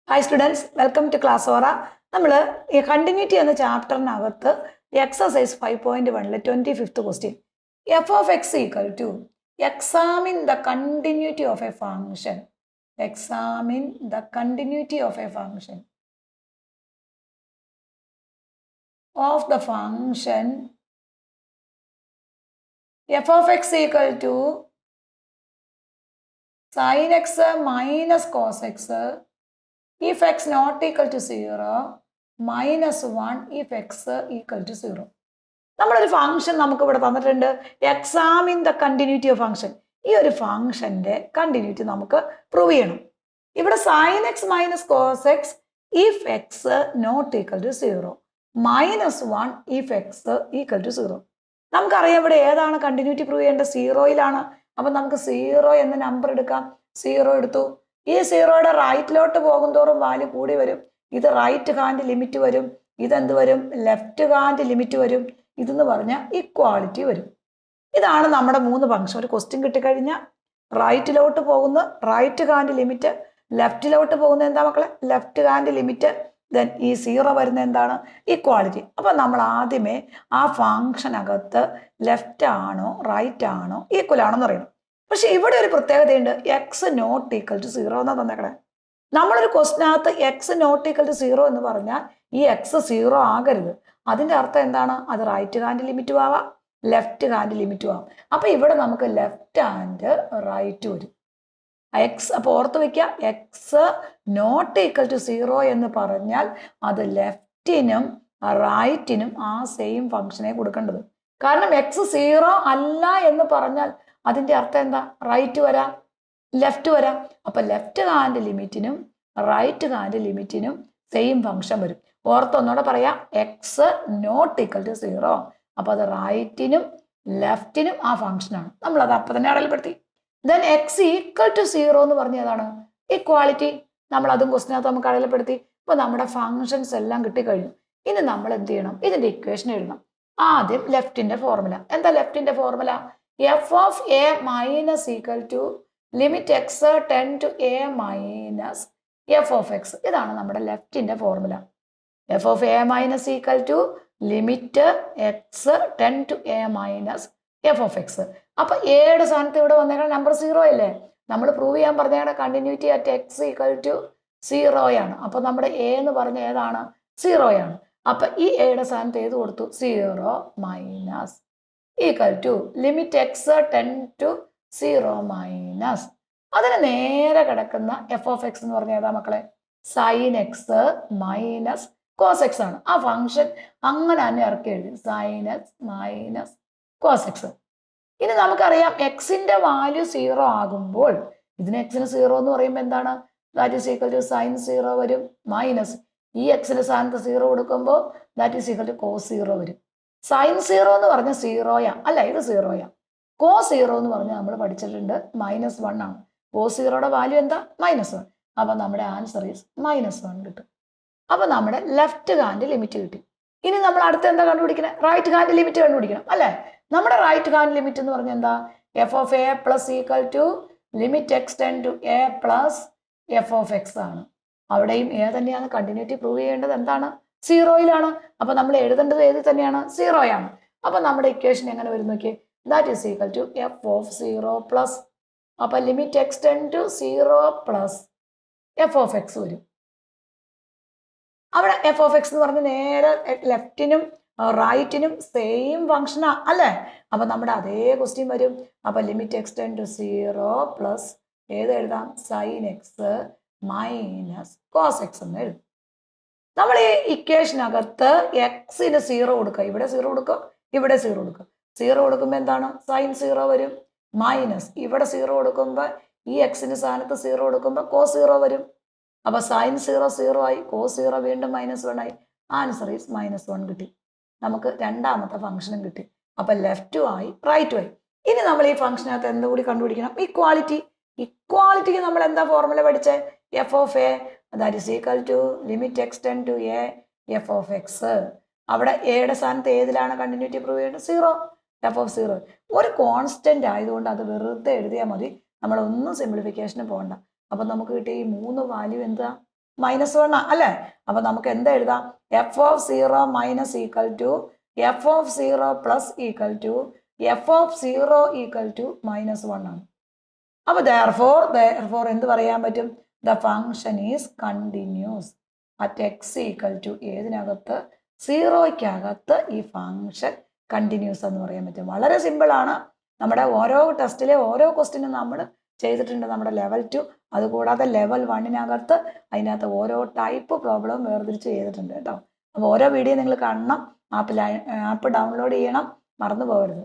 Hi students, welcome to class Aura. നമ്മൾ ഈ continuity എന്ന ചാപ്റ്ററിനകത്ത് exercise 5.1 25th question F of X equal to examine the continuity of a function examine the continuity of a function of the function F of X equal to sin x minus cos x if x not equal to 0 minus 1 if x equal to 0. നമ്മളൊരു function നമുക്ക് ഇവിടെ തന്നിട്ടുണ്ട്. Examine the continuity of function. ഈ ഒരു ഫംഗ്ഷന്റെ continuity നമുക്ക് prove ചെയ്യണം. ഇവിടെ sin x minus cos X if X not equal to 0 minus 1 if X equal to 0. നമുക്കറിയാം ഇവിടെ ഏതാണ് കണ്ടിന്യൂറ്റി പ്രൂവ് ചെയ്യേണ്ടത്? 0യിലാണ്. അപ്പം നമുക്ക് 0 എന്ന നമ്പർ എടുക്കാം. 0 എടുത്തു. ഈ 0യുടെ റൈറ്റിലോട്ട് പോകും തോറും വാല്യൂ കൂടി വരും. ഇത് റൈറ്റ് ഹാൻഡ് ലിമിറ്റ് വരും. ഇതെന്ത് വരും? ലെഫ്റ്റ് ഹാൻഡ് ലിമിറ്റ് വരും. ഇതെന്ന് പറഞ്ഞാൽ ഇക്വാളിറ്റി വരും. ഇതാണ് നമ്മുടെ 3 ഫംഗ്ഷൻ. ഒരു ക്വസ്റ്റ്യൻ കിട്ടിക്കഴിഞ്ഞാൽ റൈറ്റിലോട്ട് പോകുന്ന റൈറ്റ് ഹാൻഡ് ലിമിറ്റ്, ലെഫ്റ്റിലോട്ട് പോകുന്ന എന്താ മക്കളെ? Left hand limit. ദെൻ ഈ 0 വരുന്ന എന്താണ്? ഇക്വാളിറ്റി. അപ്പം നമ്മൾ ആദ്യമേ ആ ഫംഗ്ഷനകത്ത് ലെഫ്റ്റ് ആണോ റൈറ്റ് ആണോ ഈക്വൽ ആണോ എന്ന് അറിയണം. പക്ഷെ ഇവിടെ ഒരു പ്രത്യേകതയുണ്ട്. എക്സ് നോട്ട് ഈക്വൽ ടു 0 എന്നാ തന്നേക്കണേ. നമ്മളൊരു ക്വസ്റ്റിനകത്ത് എക്സ് നോട്ട് ഈക്വൽ ടു 0 എന്ന് പറഞ്ഞാൽ ഈ എക്സ് 0 ആകരുത്. അതിൻ്റെ അർത്ഥം എന്താണ്? അത് റൈറ്റ് ഹാൻഡ് ലിമിറ്റും ആവാം, ലെഫ്റ്റ് ഹാൻഡ് ലിമിറ്റും ആവാം. അപ്പം ഇവിടെ നമുക്ക് ലെഫ്റ്റ് ഹാൻഡ് റൈറ്റ് വരും. എക്സ് അപ്പോൾ ഓർത്ത് വയ്ക്കുക, എക്സ് നോട്ട് ഈക്വൽ ടു 0 എന്ന് പറഞ്ഞാൽ അത് ലെഫ്റ്റിനും റൈറ്റിനും ആ സെയിം ഫംഗ്ഷനെ കൊടുക്കേണ്ടത്. കാരണം എക്സ് 0 അല്ല എന്ന് പറഞ്ഞാൽ അതിൻ്റെ അർത്ഥം എന്താ? റൈറ്റ് വരാം, ലെഫ്റ്റ് വരാം. അപ്പം ലെഫ്റ്റ് ഹാൻഡ് ലിമിറ്റിനും റൈറ്റ് ഹാൻഡ് ലിമിറ്റിനും സെയിം ഫംഗ്ഷൻ വരും. ഓർത്തൊന്നുകൂടെ പറയാം, എക്സ് നോട്ട് ഈക്വൽ ടു 0. അപ്പോൾ അത് റൈറ്റിനും ലെഫ്റ്റിനും ആ ഫംഗ്ഷനാണ്. നമ്മളത് അപ്പം തന്നെ അടയാളപ്പെടുത്തി. ദെൻ എക്സ് ഈക്വൽ ടു 0 എന്ന് പറഞ്ഞതാണ് ഇക്വാളിറ്റി. നമ്മൾ അതും ക്വസ്റ്റിനകത്ത് നമുക്ക് അടയാളപ്പെടുത്തി. അപ്പോൾ നമ്മുടെ ഫംഗ്ഷൻസ് എല്ലാം കിട്ടിക്കഴിഞ്ഞു. ഇനി നമ്മൾ എന്ത് ചെയ്യണം? ഇതിൻ്റെ ഇക്വേഷൻ എഴുതണം. ആദ്യം ലെഫ്റ്റിൻ്റെ ഫോർമുല. എന്താ ലെഫ്റ്റിൻ്റെ formula? F of A minus equal to limit X tends to A minus F of X. ഇതാണ് നമ്മുടെ ലെഫ്റ്റിൻ്റെ formula. F of A minus equal to limit X tends to A minus F of X. അപ്പൊ എയുടെ സ്ഥാനത്ത് ഇവിടെ വന്നേക്കാൻ number 0 അല്ലേ? നമ്മൾ prove ചെയ്യാൻ പറഞ്ഞ continuity at X equal to 0 ആണ്. അപ്പൊ നമ്മുടെ എ എന്ന് പറഞ്ഞ ഏതാണ്? 0 ആണ്. അപ്പൊ ഈ എയുടെ സ്ഥാനത്ത് ഏത് കൊടുത്തു? 0 minus equal to limit X tends to 0 minus അതിന് നേരെ കിടക്കുന്ന എഫ് ഓഫ് എക്സ് എന്ന് പറഞ്ഞ ഏതാ മക്കളെ? Sine X minus cos X ആണ്. ആ ഫംഗ്ഷൻ അങ്ങനെ തന്നെ ഇറക്കി എഴുതി, sine X minus cos X. ഇനി നമുക്കറിയാം എക്സിന്റെ വാല്യൂ 0 ആകുമ്പോൾ ഇതിന് എക്സിന് 0 എന്ന് പറയുമ്പോൾ എന്താണ്? That is equal to sine 0 വരും മൈനസ് ഈ എക്സിന്റെ സ്ഥാനത്ത് 0 കൊടുക്കുമ്പോൾ that is equal to cos 0 വരും. സൈൻ 0 എന്ന് പറഞ്ഞ 0 അല്ല, ഇത് 0 കോസ് 0 എന്ന് പറഞ്ഞാൽ നമ്മൾ പഠിച്ചിട്ടുണ്ട് -1 ആണ്. കോസ് 0യുടെ വാല്യൂ എന്താ? -1. അപ്പൊ നമ്മുടെ ആൻസർ ഈസ് -1 കിട്ടും. അപ്പൊ നമ്മുടെ ലെഫ്റ്റ് ഹാൻഡ് ലിമിറ്റ് കിട്ടി. ഇനി നമ്മൾ അടുത്ത് എന്താ കണ്ടുപിടിക്കണം? റൈറ്റ് ഹാൻഡ് ലിമിറ്റ് കണ്ടുപിടിക്കണം അല്ലേ? നമ്മുടെ റൈറ്റ് ഹാൻഡ് ലിമിറ്റ് എന്ന് പറഞ്ഞാൽ എന്താ? F of A plus equal to limit X tends to A plus F of X ആണ്. അവിടെയും എ തന്നെയാണ് കണ്ടിന്യൂറ്റി പ്രൂവ് ചെയ്യേണ്ടത്. എന്താണ്? 0യിലാണ്. അപ്പൊ നമ്മൾ എഴുതേണ്ടത് ഏത് തന്നെയാണ്? 0 ആണ്. അപ്പൊ നമ്മുടെ ഇക്വേഷൻ എങ്ങനെ വരും നോക്കിയേ? That is equal to F of 0 plus അപ്പൊ limit X tends to 0 plus F of X വരും. അവിടെ എഫ് ഓഫ് എക്സ് എന്ന് പറഞ്ഞ് നേരെ ലെഫ്റ്റിനും റൈറ്റിനും സെയിം ഫംഗ്ഷനാ അല്ലേ? അപ്പൊ നമ്മുടെ അതേ ക്വസ്റ്റ്യൻ വരും. അപ്പൊ limit X tends to 0 plus ഏത് എഴുതാം? Sine X minus cos X എന്ന് എഴുതും. നമ്മൾ ഈ ഇക്വേഷനകത്ത് എക്സിന് 0 കൊടുക്കുക. ഇവിടെ 0 കൊടുക്കുക, ഇവിടെ 0 കൊടുക്കുക. 0 കൊടുക്കുമ്പോൾ എന്താണ്? സൈൻ 0 വരും മൈനസ് ഇവിടെ 0 കൊടുക്കുമ്പോൾ ഈ എക്സിന് സ്ഥാനത്ത് 0 കൊടുക്കുമ്പോൾ കോസ് 0 വരും. അപ്പൊ സൈൻ 0 0 ആയി, കോസ് 0 വീണ്ടും -1 ആയി. ആൻസർ ഈസ് -1 കിട്ടി. നമുക്ക് രണ്ടാമത്തെ ഫംഗ്ഷനും കിട്ടി. അപ്പൊ ലെഫ്റ്റും ആയി റൈറ്റും ആയി. ഇനി നമ്മൾ ഈ ഫംഗ്ഷനകത്ത് എന്തുകൂടി കണ്ടുപിടിക്കണം? ഇക്വാളിറ്റി. ഇക്വാലിറ്റിക്ക് നമ്മൾ എന്താ ഫോർമുല പഠിച്ചേ? F of A that is equal to limit X tends to A F of X. അവിടെ എയുടെ സ്ഥാനത്ത് ഏതിലാണ് കണ്ടിന്യൂറ്റി പ്രൂവ് ചെയ്യേണ്ടത്? 0. എഫ് ഓഫ് 0 ഒരു കോൺസ്റ്റന്റ് ആയതുകൊണ്ട് അത് വെറുതെ എഴുതിയാൽ മതി. നമ്മളൊന്നും സിംപ്ലിഫിക്കേഷന് പോകണ്ട. അപ്പം നമുക്ക് കിട്ടിയ ഈ 3 വാല്യൂ എന്താ? -1 അല്ലേ? അപ്പൊ നമുക്ക് എന്താ എഴുതാം? F of 0 minus equal to F of 0 plus equal to F of 0 equal to -1 ആണ്. അപ്പൊ therefore എന്ത് പറയാൻ പറ്റും? The function is continuous at X equal to ഏതിനകത്ത്? 0യ്ക്കകത്ത് ഈ ഫങ്ഷൻ കണ്ടിന്യൂസ് എന്ന് പറയാൻ പറ്റും. വളരെ സിമ്പിൾ ആണ്. നമ്മുടെ ഓരോ ടെസ്റ്റിലെ ഓരോ ക്വസ്റ്റിനും നമ്മൾ ചെയ്തിട്ടുണ്ട് നമ്മുടെ ലെവൽ 2. അതുകൂടാതെ ലെവൽ 1-നകത്ത് അതിനകത്ത് ഓരോ ടൈപ്പ് പ്രോബ്ലം വേർതിരിച്ച് ചെയ്തിട്ടുണ്ട് കേട്ടോ. അപ്പോൾ ഓരോ വീഡിയോ നിങ്ങൾ കാണണം. ആപ്പ് ഡൗൺലോഡ് ചെയ്യണം, മറന്നു പോകരുത്.